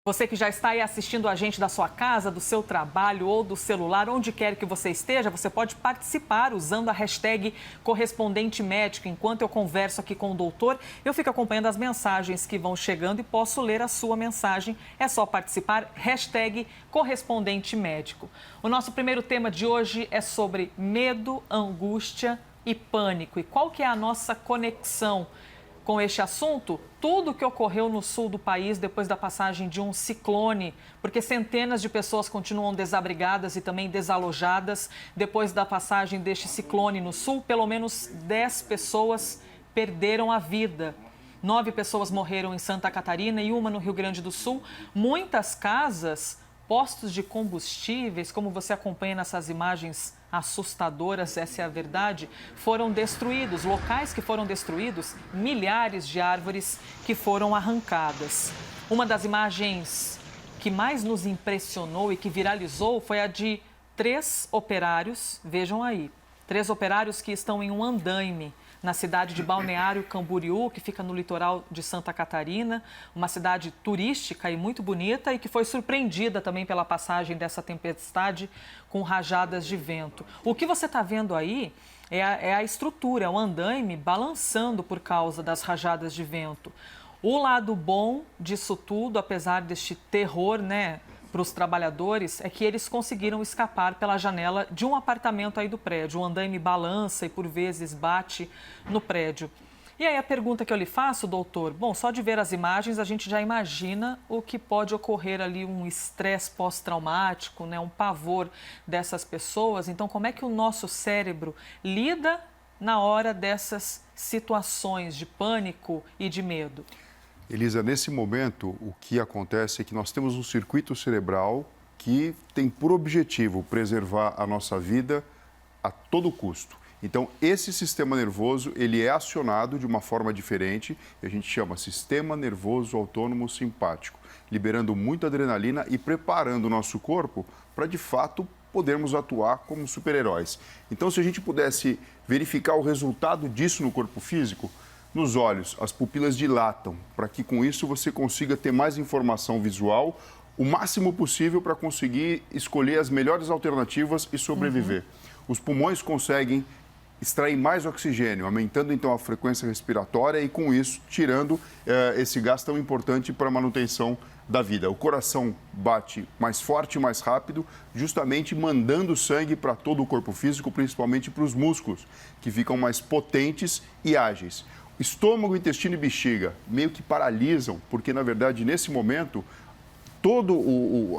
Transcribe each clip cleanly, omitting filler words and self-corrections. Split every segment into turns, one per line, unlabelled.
Você que já está aí assistindo a gente da sua casa, do seu trabalho ou do celular, onde quer que você esteja, você pode participar usando a hashtag correspondente médico. Enquanto eu converso aqui com o doutor, eu fico acompanhando as mensagens que vão chegando e posso ler a sua mensagem. É só participar, hashtag correspondente médico. O nosso primeiro tema de hoje é sobre medo, angústia e pânico. E qual que é a nossa conexão com este assunto? Tudo o que ocorreu no sul do país depois da passagem de um ciclone, porque centenas de pessoas continuam desabrigadas e também desalojadas. Depois da passagem deste ciclone no sul, pelo menos 10 pessoas perderam a vida. 9 pessoas morreram em Santa Catarina e uma no Rio Grande do Sul. Muitas casas, postos de combustíveis, como você acompanha nessas imagens assustadoras, essa é a verdade, foram destruídos. Locais que foram destruídos, milhares de árvores que foram arrancadas. Uma das imagens que mais nos impressionou e que viralizou foi a de 3 operários, vejam aí, 3 operários que estão em um andaime na cidade de Balneário Camboriú, que fica no litoral de Santa Catarina, uma cidade turística e muito bonita e que foi surpreendida também pela passagem dessa tempestade com rajadas de vento. O que você está vendo aí é a estrutura, é o andaime balançando por causa das rajadas de vento. O lado bom disso tudo, apesar deste terror, para os trabalhadores, é que eles conseguiram escapar pela janela de um apartamento aí do prédio. O andaime balança e, por vezes, bate no prédio. E aí a pergunta que eu lhe faço, doutor, bom, só de ver as imagens a gente já imagina o que pode ocorrer ali, um estresse pós-traumático, um pavor dessas pessoas. Então, como é que o nosso cérebro lida na hora dessas situações de pânico e de medo?
Elisa, nesse momento, o que acontece é que nós temos um circuito cerebral que tem por objetivo preservar a nossa vida a todo custo. Então, esse sistema nervoso, ele é acionado de uma forma diferente, e a gente chama sistema nervoso autônomo simpático, liberando muita adrenalina e preparando o nosso corpo para, de fato, podermos atuar como super-heróis. Então, se a gente pudesse verificar o resultado disso no corpo físico, nos olhos, as pupilas dilatam, para que com isso você consiga ter mais informação visual, o máximo possível para conseguir escolher as melhores alternativas e sobreviver. Os pulmões conseguem extrair mais oxigênio, aumentando então a frequência respiratória e com isso tirando esse gás tão importante para a manutenção da vida. O coração bate mais forte e mais rápido, justamente mandando sangue para todo o corpo físico, principalmente para os músculos, que ficam mais potentes e ágeis. Estômago, intestino e bexiga meio que paralisam, porque, na verdade, nesse momento, toda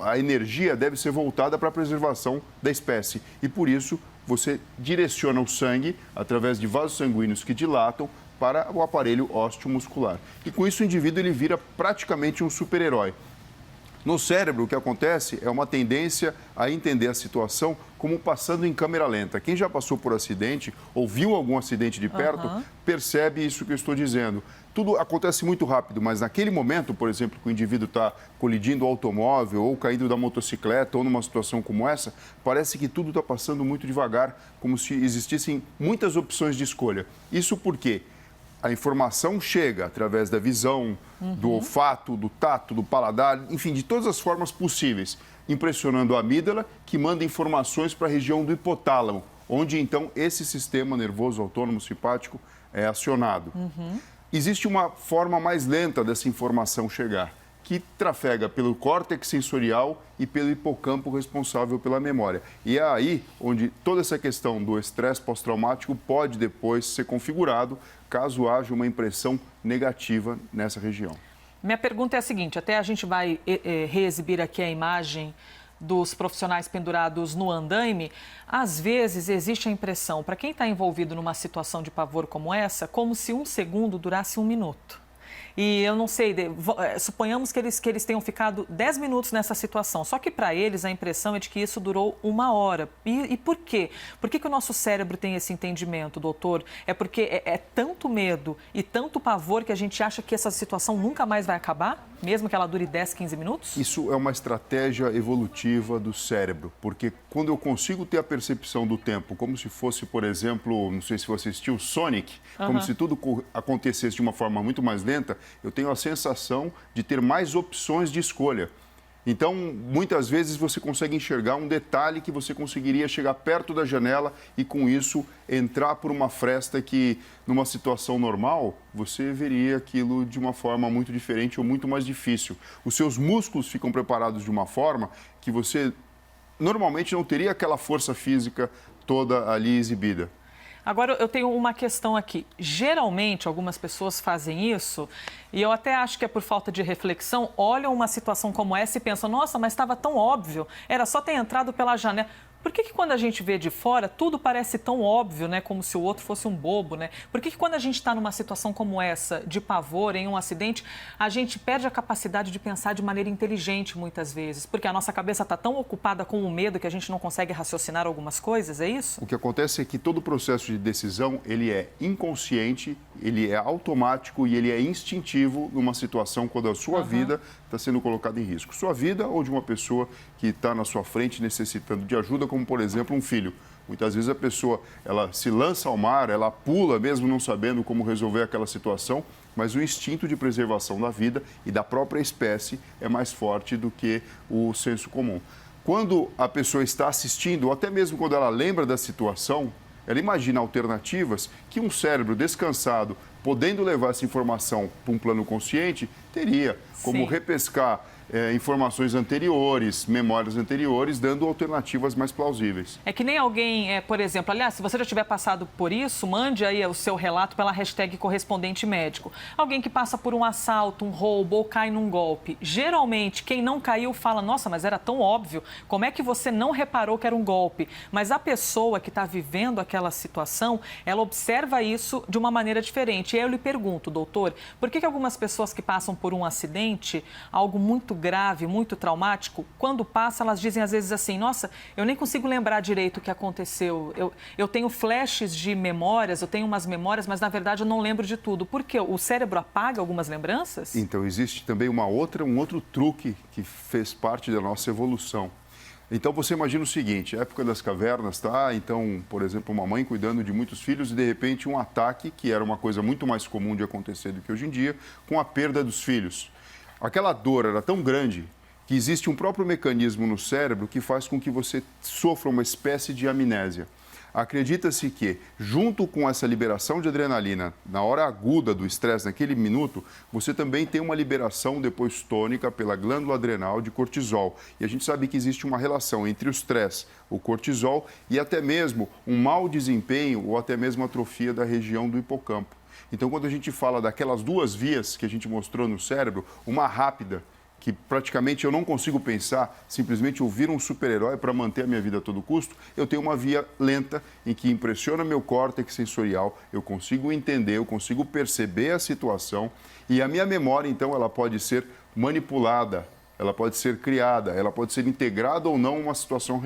a energia deve ser voltada para a preservação da espécie. E, por isso, você direciona o sangue, através de vasos sanguíneos que dilatam, para o aparelho ósseo-muscular. E, com isso, o indivíduo ele vira praticamente um super-herói. No cérebro, o que acontece é uma tendência a entender a situação como passando em câmera lenta. Quem já passou por acidente ou viu algum acidente de perto, percebe isso que eu estou dizendo. Tudo acontece muito rápido, mas naquele momento, por exemplo, que o indivíduo está colidindo o automóvel ou caindo da motocicleta ou numa situação como essa, parece que tudo está passando muito devagar, como se existissem muitas opções de escolha. Isso por quê? A informação chega através da visão, do olfato, do tato, do paladar, enfim, de todas as formas possíveis, impressionando a amígdala, que manda informações para a região do hipotálamo, onde então esse sistema nervoso autônomo simpático é acionado. Existe uma forma mais lenta dessa informação chegar, que trafega pelo córtex sensorial e pelo hipocampo responsável pela memória. E é aí onde toda essa questão do estresse pós-traumático pode depois ser configurado caso haja uma impressão negativa nessa região.
Minha pergunta é a seguinte, até a gente vai reexibir aqui a imagem dos profissionais pendurados no andaime. Às vezes existe a impressão, para quem está envolvido numa situação de pavor como essa, como se um segundo durasse 1 minuto. E eu não sei, suponhamos que eles tenham ficado 10 minutos nessa situação. Só que para eles a impressão é de que isso durou 1 hora. E por quê? Por que o nosso cérebro tem esse entendimento, doutor? É porque é tanto medo e tanto pavor que a gente acha que essa situação nunca mais vai acabar? Mesmo que ela dure 10, 15 minutos?
Isso é uma estratégia evolutiva do cérebro, porque quando eu consigo ter a percepção do tempo, como se fosse, por exemplo, não sei se você assistiu Sonic, como se tudo acontecesse de uma forma muito mais lenta, eu tenho a sensação de ter mais opções de escolha. Então, muitas vezes você consegue enxergar um detalhe que você conseguiria chegar perto da janela e, com isso, entrar por uma fresta que, numa situação normal, você veria aquilo de uma forma muito diferente ou muito mais difícil. Os seus músculos ficam preparados de uma forma que você normalmente não teria aquela força física toda ali exibida.
Agora, eu tenho uma questão aqui. Geralmente, algumas pessoas fazem isso, e eu até acho que é por falta de reflexão, olham uma situação como essa e pensam, nossa, mas estava tão óbvio, era só ter entrado pela janela. Por que quando a gente vê de fora, tudo parece tão óbvio, né? Como se o outro fosse um bobo, né? Por que quando a gente está numa situação como essa, de pavor, em um acidente, a gente perde a capacidade de pensar de maneira inteligente muitas vezes? Porque a nossa cabeça está tão ocupada com o medo que a gente não consegue raciocinar algumas coisas, é isso?
O que acontece é que todo o processo de decisão, ele é inconsciente, ele é automático e ele é instintivo numa situação quando a sua vida está sendo colocada em risco. Sua vida ou de uma pessoa que está na sua frente necessitando de ajuda, como, por exemplo, um filho. Muitas vezes a pessoa, ela se lança ao mar, ela pula mesmo não sabendo como resolver aquela situação, mas o instinto de preservação da vida e da própria espécie é mais forte do que o senso comum. Quando a pessoa está assistindo, ou até mesmo quando ela lembra da situação, ela imagina alternativas que um cérebro descansado, podendo levar essa informação para um plano consciente, teria, como repescar informações anteriores, memórias anteriores, dando alternativas mais plausíveis.
É que nem alguém, por exemplo, aliás, se você já tiver passado por isso, mande aí o seu relato pela hashtag correspondente médico. Alguém que passa por um assalto, um roubo ou cai num golpe. Geralmente, quem não caiu fala, nossa, mas era tão óbvio, como é que você não reparou que era um golpe? Mas a pessoa que está vivendo aquela situação, ela observa isso de uma maneira diferente. E aí eu lhe pergunto, doutor, por que algumas pessoas que passam por um acidente, algo muito grave, muito traumático, quando passa, elas dizem às vezes assim, nossa, eu nem consigo lembrar direito o que aconteceu. Eu tenho flashes de memórias, eu tenho umas memórias, mas na verdade eu não lembro de tudo. Por quê? O cérebro apaga algumas lembranças?
Então, existe também um outro truque que fez parte da nossa evolução. Então, você imagina o seguinte, época das cavernas, tá? Então, por exemplo, uma mãe cuidando de muitos filhos e, de repente, um ataque, que era uma coisa muito mais comum de acontecer do que hoje em dia, com a perda dos filhos. Aquela dor era tão grande que existe um próprio mecanismo no cérebro que faz com que você sofra uma espécie de amnésia. Acredita-se que, junto com essa liberação de adrenalina, na hora aguda do estresse, naquele minuto, você também tem uma liberação depois tônica pela glândula adrenal de cortisol. E a gente sabe que existe uma relação entre o estresse, o cortisol e até mesmo um mau desempenho ou até mesmo atrofia da região do hipocampo. Então, quando a gente fala daquelas duas vias que a gente mostrou no cérebro, uma rápida, que praticamente eu não consigo pensar, simplesmente ouvir um super-herói para manter a minha vida a todo custo, eu tenho uma via lenta em que impressiona meu córtex sensorial, eu consigo entender, eu consigo perceber a situação e a minha memória, então, ela pode ser manipulada, ela pode ser criada, ela pode ser integrada ou não a uma situação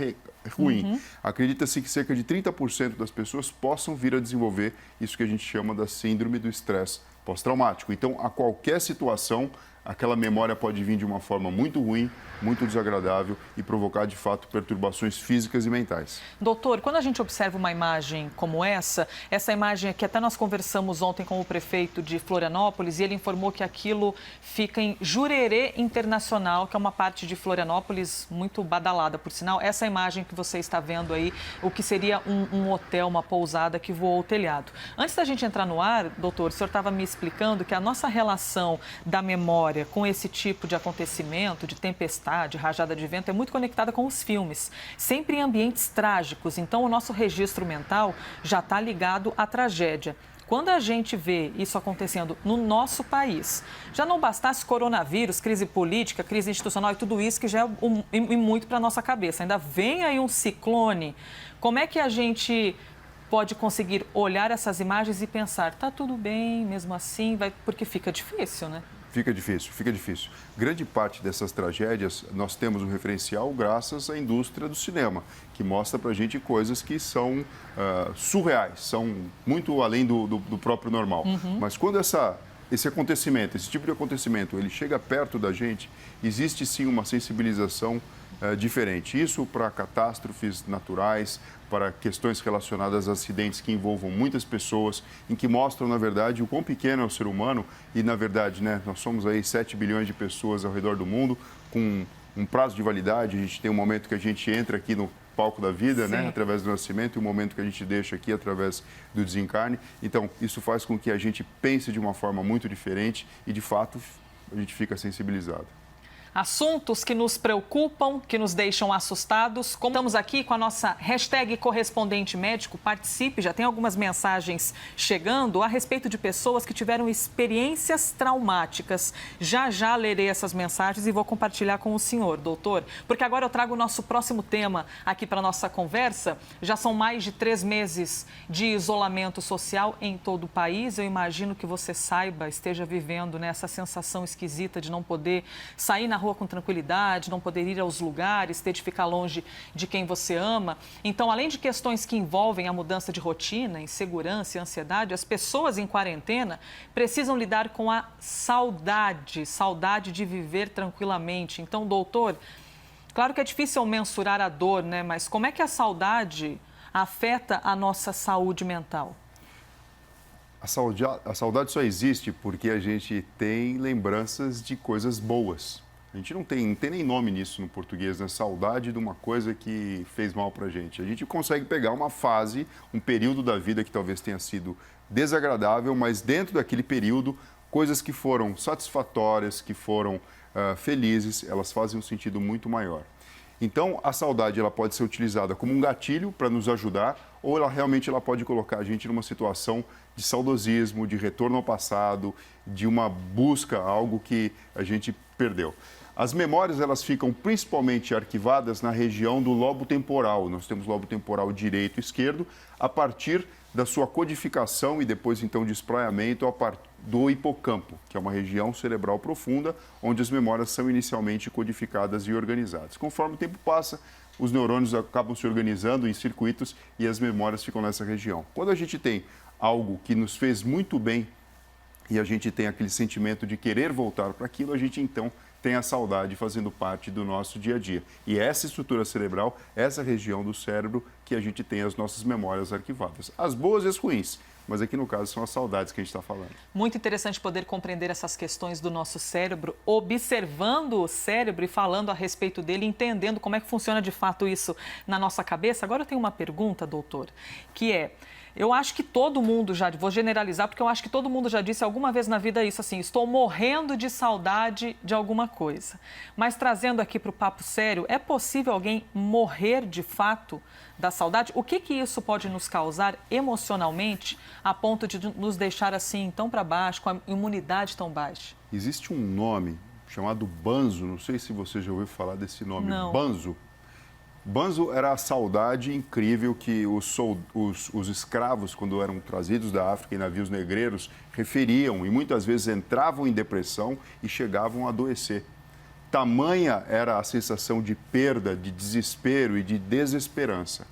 ruim. Acredita-se que cerca de 30% das pessoas possam vir a desenvolver isso que a gente chama da síndrome do estresse pós-traumático. Então, a qualquer situação, aquela memória pode vir de uma forma muito ruim, muito desagradável e provocar, de fato, perturbações físicas e mentais.
Doutor, quando a gente observa uma imagem como essa imagem aqui, até nós conversamos ontem com o prefeito de Florianópolis e ele informou que aquilo fica em Jurerê Internacional, que é uma parte de Florianópolis muito badalada, por sinal. Essa imagem que você está vendo aí, o que seria um hotel, uma pousada que voou o telhado. Antes da gente entrar no ar, doutor, o senhor estava me explicando que a nossa relação da memória com esse tipo de acontecimento, de tempestade, rajada de vento, é muito conectada com os filmes, sempre em ambientes trágicos. Então, o nosso registro mental já está ligado à tragédia. Quando a gente vê isso acontecendo no nosso país, já não bastasse coronavírus, crise política, crise institucional e tudo isso que já é muito para a nossa cabeça. Ainda vem aí um ciclone. Como é que a gente pode conseguir olhar essas imagens e pensar, tá tudo bem, mesmo assim, porque fica difícil, né?
Fica difícil, fica difícil. Grande parte dessas tragédias, nós temos um referencial graças à indústria do cinema, que mostra pra gente coisas que são surreais, são muito além do próprio normal. Mas quando esse acontecimento, esse tipo de acontecimento, ele chega perto da gente, existe sim uma sensibilização diferente. Isso para catástrofes naturais, para questões relacionadas a acidentes que envolvam muitas pessoas, em que mostram, na verdade, o quão pequeno é o ser humano e, na verdade, né, nós somos aí 7 bilhões de pessoas ao redor do mundo, com um prazo de validade. A gente tem um momento que a gente entra aqui no palco da vida, né, através do nascimento, e o momento que a gente deixa aqui através do desencarne. Então, isso faz com que a gente pense de uma forma muito diferente e, de fato, a gente fica sensibilizado.
Assuntos que nos preocupam, que nos deixam assustados. Como estamos aqui com a nossa hashtag correspondente médico, participe, já tem algumas mensagens chegando a respeito de pessoas que tiveram experiências traumáticas. Já já lerei essas mensagens e vou compartilhar com o senhor, doutor, porque agora eu trago o nosso próximo tema aqui para a nossa conversa. Já são mais de 3 meses de isolamento social em todo o país. Eu imagino que você saiba, esteja vivendo, né, essa sensação esquisita de não poder sair na rua com tranquilidade, não poder ir aos lugares, ter de ficar longe de quem você ama. Então, além de questões que envolvem a mudança de rotina, insegurança e ansiedade, as pessoas em quarentena precisam lidar com a saudade de viver tranquilamente. Então, doutor, claro que é difícil mensurar a dor, né? Mas como é que a saudade afeta a nossa saúde mental?
A saudade só existe porque a gente tem lembranças de coisas boas. A gente não tem nem nome nisso no português, né? Saudade de uma coisa que fez mal pra gente. A gente consegue pegar uma fase, um período da vida que talvez tenha sido desagradável, mas dentro daquele período, coisas que foram satisfatórias, que foram felizes, elas fazem um sentido muito maior. Então, a saudade ela pode ser utilizada como um gatilho para nos ajudar, ou ela realmente pode colocar a gente numa situação de saudosismo, de retorno ao passado, de uma busca a algo que a gente perdeu. As memórias elas ficam principalmente arquivadas na região do lobo temporal. Nós temos lobo temporal direito e esquerdo, a partir da sua codificação e depois então de espraiamento do hipocampo, que é uma região cerebral profunda, onde as memórias são inicialmente codificadas e organizadas. Conforme o tempo passa, os neurônios acabam se organizando em circuitos e as memórias ficam nessa região. Quando a gente tem algo que nos fez muito bem e a gente tem aquele sentimento de querer voltar para aquilo, a gente então tem a saudade fazendo parte do nosso dia a dia. E essa estrutura cerebral, essa região do cérebro que a gente tem as nossas memórias arquivadas. As boas e as ruins, mas aqui no caso são as saudades que a gente está falando.
Muito interessante poder compreender essas questões do nosso cérebro, observando o cérebro e falando a respeito dele, entendendo como é que funciona de fato isso na nossa cabeça. Agora eu tenho uma pergunta, doutor, que é... Eu acho que todo mundo já, vou generalizar, porque eu acho que todo mundo já disse alguma vez na vida isso, assim, estou morrendo de saudade de alguma coisa. Mas trazendo aqui para o papo sério, é possível alguém morrer de fato da saudade? O que isso pode nos causar emocionalmente a ponto de nos deixar assim tão para baixo, com a imunidade tão baixa?
Existe um nome chamado banzo, não sei se você já ouviu falar desse nome.
Não.
Banzo. Banzo era a saudade incrível que os escravos, quando eram trazidos da África em navios negreiros, referiam e muitas vezes entravam em depressão e chegavam a adoecer. Tamanha era a sensação de perda, de desespero e de desesperança.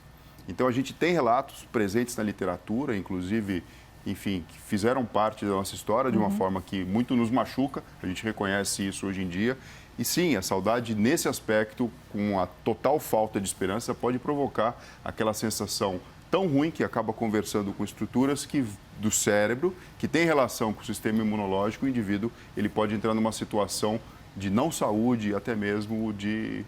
Então a gente tem relatos presentes na literatura, inclusive, enfim, que fizeram parte da nossa história de uma forma que muito nos machuca, a gente reconhece isso hoje em dia. E sim, a saudade nesse aspecto, com a total falta de esperança, pode provocar aquela sensação tão ruim que acaba conversando com estruturas do cérebro, que tem relação com o sistema imunológico, o indivíduo ele pode entrar numa situação de não saúde, até mesmo de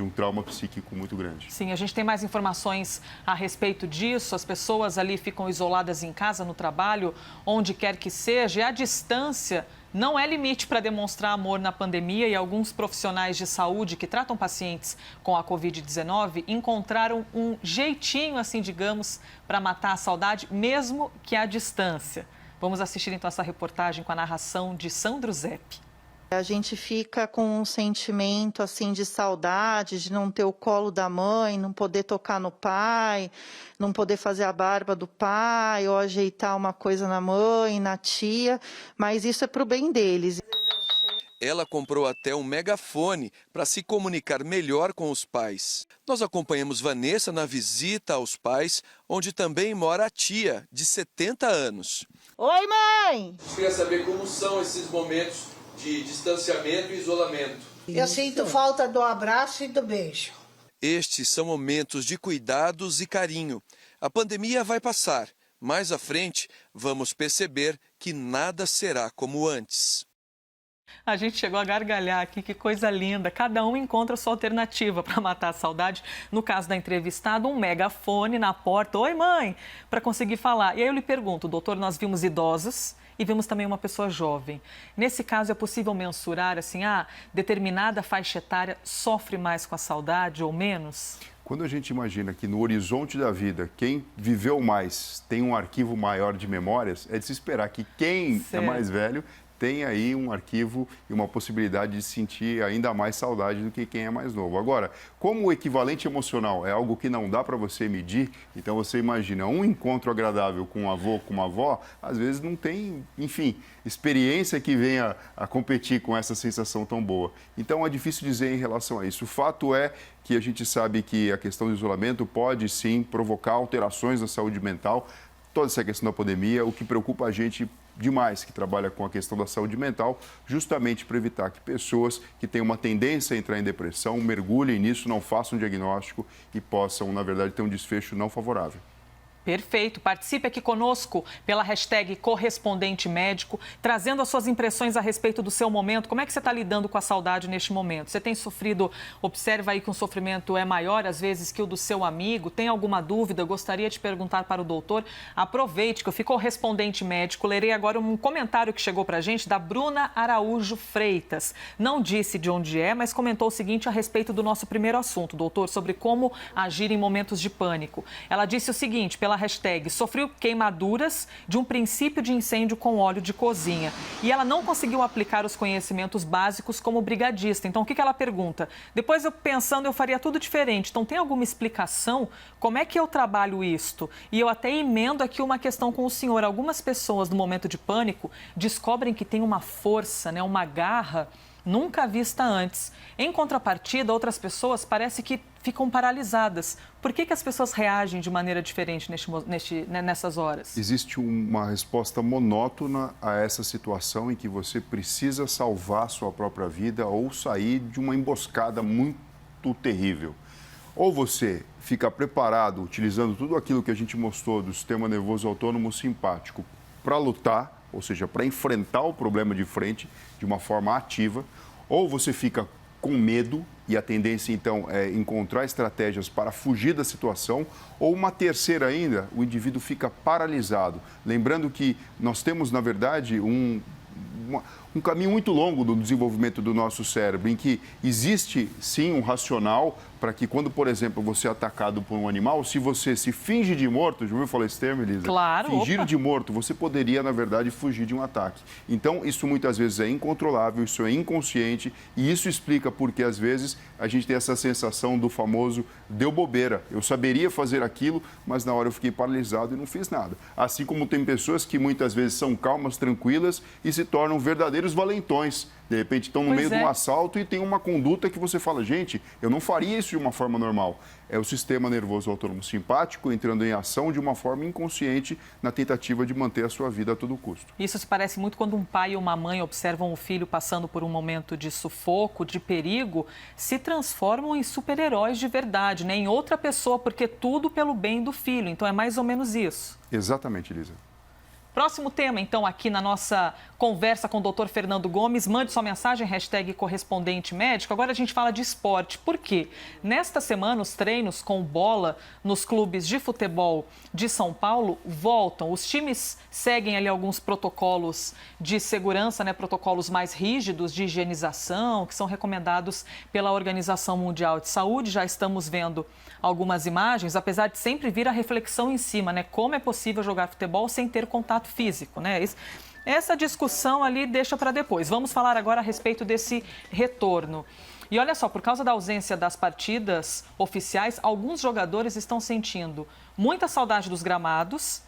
um trauma psíquico muito grande.
Sim, a gente tem mais informações a respeito disso. As pessoas ali ficam isoladas em casa, no trabalho, onde quer que seja, e a distância não é limite para demonstrar amor na pandemia, e alguns profissionais de saúde que tratam pacientes com a Covid-19 encontraram um jeitinho, assim, digamos, para matar a saudade, mesmo que à distância. Vamos assistir então essa reportagem com a narração de Sandro Zepp.
A gente fica com um sentimento assim de saudade, de não ter o colo da mãe, não poder tocar no pai, não poder fazer a barba do pai ou ajeitar uma coisa na mãe, na tia, mas isso é para o bem deles.
Ela comprou até um megafone para se comunicar melhor com os pais. Nós acompanhamos Vanessa na visita aos pais, onde também mora a tia, de 70 anos.
Oi, mãe!
Eu queria saber como são esses momentos de distanciamento e isolamento.
Eu sinto falta do abraço e do beijo.
Estes são momentos de cuidados e carinho. A pandemia vai passar. Mais à frente, vamos perceber que nada será como antes.
A gente chegou a gargalhar aqui, que coisa linda. Cada um encontra a sua alternativa para matar a saudade. No caso da entrevistada, um megafone na porta. Oi, mãe! Para conseguir falar. E aí eu lhe pergunto, doutor, nós vimos idosos e vimos também uma pessoa jovem. Nesse caso, é possível mensurar, assim, determinada faixa etária sofre mais com a saudade ou menos?
Quando a gente imagina que no horizonte da vida, quem viveu mais tem um arquivo maior de memórias, é de se esperar que quem é mais velho tem aí um arquivo e uma possibilidade de sentir ainda mais saudade do que quem é mais novo. Agora, como o equivalente emocional é algo que não dá para você medir, então você imagina um encontro agradável com um avô, com uma avó, às vezes não tem, enfim, experiência que venha a competir com essa sensação tão boa. Então é difícil dizer em relação a isso. O fato é que a gente sabe que a questão do isolamento pode sim provocar alterações na saúde mental, toda essa questão da pandemia, o que preocupa a gente demais, que trabalha com a questão da saúde mental, justamente para evitar que pessoas que têm uma tendência a entrar em depressão mergulhem nisso, não façam diagnóstico e possam, na verdade, ter um desfecho não favorável.
Perfeito. Participe aqui conosco pela hashtag Correspondente Médico, trazendo as suas impressões a respeito do seu momento. Como é que você está lidando com a saudade neste momento? Você tem sofrido, observa aí que o sofrimento é maior, às vezes, que o do seu amigo? Tem alguma dúvida? Eu gostaria de perguntar para o doutor. Aproveite que eu fui correspondente médico. Lerei agora um comentário que chegou para a gente da Bruna Araújo Freitas. Não disse de onde é, mas comentou o seguinte a respeito do nosso primeiro assunto, doutor, sobre como agir em momentos de pânico. Ela disse o seguinte, pela hashtag, sofreu queimaduras de um princípio de incêndio com óleo de cozinha. E ela não conseguiu aplicar os conhecimentos básicos como brigadista. Então, o que ela pergunta? Depois, eu pensando, eu faria tudo diferente. Então, tem alguma explicação? Como é que eu trabalho isto? E eu até emendo aqui uma questão com o senhor. Algumas pessoas, no momento de pânico, descobrem que tem uma força, né, uma garra nunca vista antes. Em contrapartida, outras pessoas parece que ficam paralisadas. Por que as pessoas reagem de maneira diferente nessas horas?
Existe uma resposta monótona a essa situação em que você precisa salvar sua própria vida ou sair de uma emboscada muito terrível. Ou você fica preparado, utilizando tudo aquilo que a gente mostrou do sistema nervoso autônomo simpático para lutar, ou seja, para enfrentar o problema de frente de uma forma ativa, ou você fica com medo e a tendência, então, é encontrar estratégias para fugir da situação, ou uma terceira ainda, o indivíduo fica paralisado. Lembrando que nós temos, na verdade, um caminho muito longo do desenvolvimento do nosso cérebro, em que existe, sim, um racional para que quando, por exemplo, você é atacado por um animal, se você se finge de morto, já ouviu falar esse termo, Elisa?
Claro.
Fingir de morto, você poderia, na verdade, fugir de um ataque. Então, isso muitas vezes é incontrolável, isso é inconsciente e isso explica porque, às vezes, a gente tem essa sensação do famoso deu bobeira. Eu saberia fazer aquilo, mas na hora eu fiquei paralisado e não fiz nada. Assim como tem pessoas que muitas vezes são calmas, tranquilas e se tornam verdadeiros valentões. De repente estão no meio de um assalto e tem uma conduta que você fala, gente, eu não faria isso de uma forma normal. É o sistema nervoso autônomo simpático entrando em ação de uma forma inconsciente na tentativa de manter a sua vida a todo custo.
Isso se parece muito quando um pai e uma mãe observam o filho passando por um momento de sufoco, de perigo, se transformam em super-heróis de verdade, né? Em outra pessoa, porque tudo pelo bem do filho. Então é mais ou menos isso.
Exatamente, Elisa.
Próximo tema, então, aqui na nossa conversa com o doutor Fernando Gomes. Mande sua mensagem, hashtag correspondente médico. Agora a gente fala de esporte. Por quê? Nesta semana, os treinos com bola nos clubes de futebol de São Paulo voltam. Os times seguem ali alguns protocolos de segurança, né? Protocolos mais rígidos de higienização, que são recomendados pela Organização Mundial de Saúde. Já estamos vendo algumas imagens, apesar de sempre vir a reflexão em cima, né? Como é possível jogar futebol sem ter contato físico, né? Essa discussão ali deixa para depois. Vamos falar agora a respeito desse retorno. E olha só, por causa da ausência das partidas oficiais, alguns jogadores estão sentindo muita saudade dos gramados,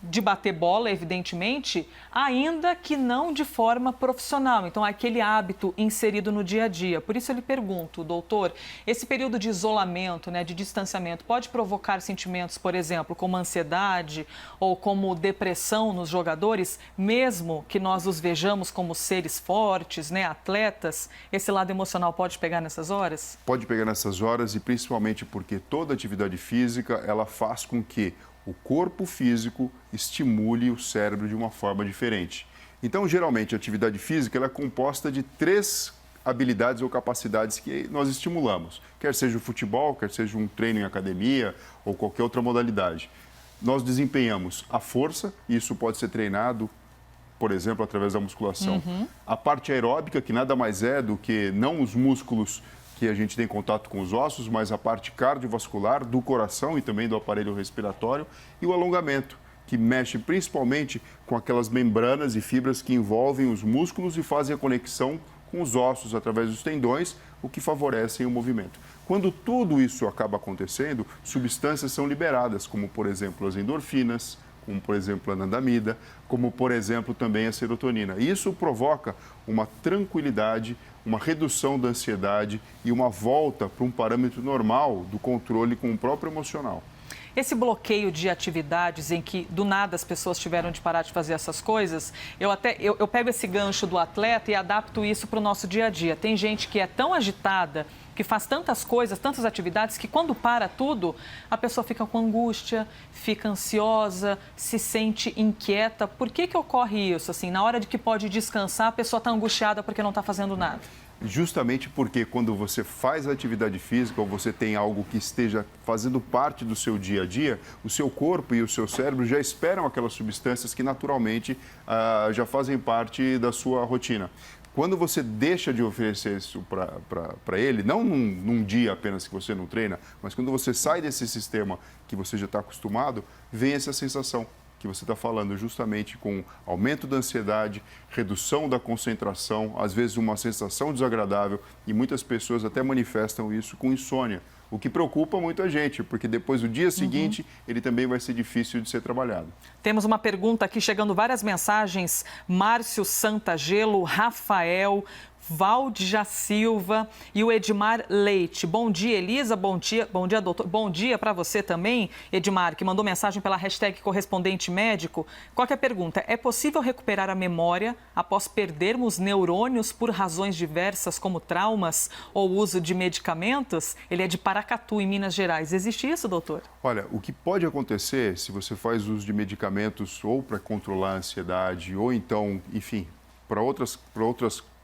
de bater bola, evidentemente, ainda que não de forma profissional. Então, aquele hábito inserido no dia a dia. Por isso eu lhe pergunto, doutor, esse período de isolamento, né, de distanciamento, pode provocar sentimentos, por exemplo, como ansiedade ou como depressão nos jogadores, mesmo que nós os vejamos como seres fortes, né, atletas? Esse lado emocional pode pegar nessas horas?
Pode pegar nessas horas e principalmente porque toda atividade física, ela faz com que o corpo físico estimule o cérebro de uma forma diferente. Então, geralmente, a atividade física ela é composta de 3 habilidades ou capacidades que nós estimulamos, quer seja o futebol, quer seja um treino em academia ou qualquer outra modalidade. Nós desempenhamos a força, e isso pode ser treinado, por exemplo, através da musculação. A parte aeróbica, que nada mais é do que não os músculos que a gente tem contato com os ossos, mas a parte cardiovascular do coração e também do aparelho respiratório, e o alongamento, que mexe principalmente com aquelas membranas e fibras que envolvem os músculos e fazem a conexão com os ossos através dos tendões, o que favorecem o movimento. Quando tudo isso acaba acontecendo, substâncias são liberadas, como, por exemplo, as endorfinas, como, por exemplo, a anandamida, como, por exemplo, também a serotonina. Isso provoca uma tranquilidade, uma redução da ansiedade e uma volta para um parâmetro normal do controle com o próprio emocional.
Esse bloqueio de atividades em que do nada as pessoas tiveram de parar de fazer essas coisas, eu pego esse gancho do atleta e adapto isso para o nosso dia a dia. Tem gente que é tão agitada, que faz tantas coisas, tantas atividades, que quando para tudo, a pessoa fica com angústia, fica ansiosa, se sente inquieta. Por que ocorre isso? Assim, na hora de que pode descansar, a pessoa está angustiada porque não está fazendo nada.
Justamente porque quando você faz a atividade física ou você tem algo que esteja fazendo parte do seu dia a dia, o seu corpo e o seu cérebro já esperam aquelas substâncias que naturalmente já fazem parte da sua rotina. Quando você deixa de oferecer isso para ele, não num dia apenas que você não treina, mas quando você sai desse sistema que você já está acostumado, vem essa sensação que você está falando, justamente com aumento da ansiedade, redução da concentração, às vezes uma sensação desagradável, e muitas pessoas até manifestam isso com insônia, o que preocupa muito a gente, porque depois do dia seguinte ele também vai ser difícil de ser trabalhado.
Temos uma pergunta aqui, chegando várias mensagens. Márcio Santagelo, Rafael, Valdia Silva e o Edmar Leite. Bom dia, Elisa. Bom dia, doutor. Bom dia para você também, Edmar, que mandou mensagem pela hashtag correspondente médico. Qual que é a pergunta? É possível recuperar a memória após perdermos neurônios por razões diversas, como traumas ou uso de medicamentos? Ele é de Paracatu, em Minas Gerais. Existe isso, doutor?
Olha, o que pode acontecer se você faz uso de medicamentos ou para controlar a ansiedade ou então, enfim, para outras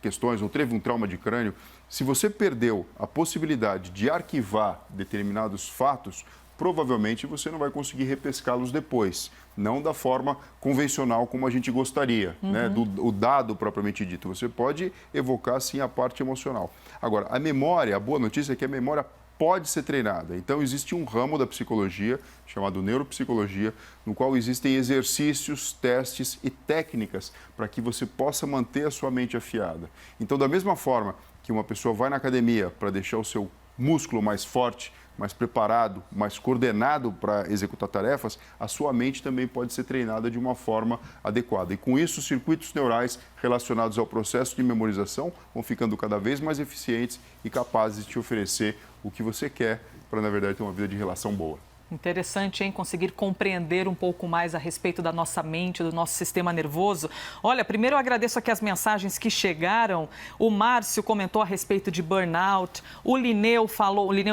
questões, ou teve um trauma de crânio, se você perdeu a possibilidade de arquivar determinados fatos, provavelmente você não vai conseguir repescá-los depois, não da forma convencional como a gente gostaria, né? O dado propriamente dito. Você pode evocar, sim, a parte emocional. Agora, a memória, a boa notícia é que a memória pode ser treinada. Então, existe um ramo da psicologia, chamado neuropsicologia, no qual existem exercícios, testes e técnicas para que você possa manter a sua mente afiada. Então, da mesma forma que uma pessoa vai na academia para deixar o seu músculo mais forte, mais preparado, mais coordenado para executar tarefas, a sua mente também pode ser treinada de uma forma adequada. E com isso, os circuitos neurais relacionados ao processo de memorização vão ficando cada vez mais eficientes e capazes de te oferecer o que você quer para, na verdade, ter uma vida de relação boa.
Interessante, hein? Conseguir compreender um pouco mais a respeito da nossa mente, do nosso sistema nervoso. Olha, primeiro eu agradeço aqui as mensagens que chegaram. O Márcio comentou a respeito de burnout. O Lineu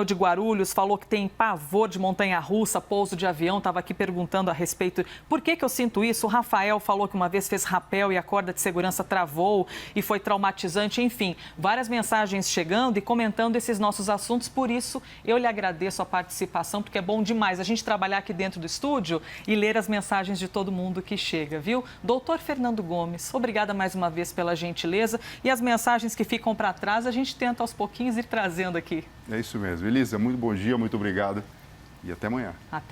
de Guarulhos, falou que tem pavor de montanha-russa, pouso de avião. Estava aqui perguntando a respeito por que eu sinto isso. O Rafael falou que uma vez fez rapel e a corda de segurança travou e foi traumatizante. Enfim, várias mensagens chegando e comentando esses nossos assuntos. Por isso, eu lhe agradeço a participação, porque é bom demais a gente trabalhar aqui dentro do estúdio e ler as mensagens de todo mundo que chega, viu? Doutor Fernando Gomes, obrigada mais uma vez pela gentileza, e as mensagens que ficam para trás a gente tenta aos pouquinhos ir trazendo aqui.
É isso mesmo. Elisa, muito bom dia, muito obrigado e até amanhã.
Até.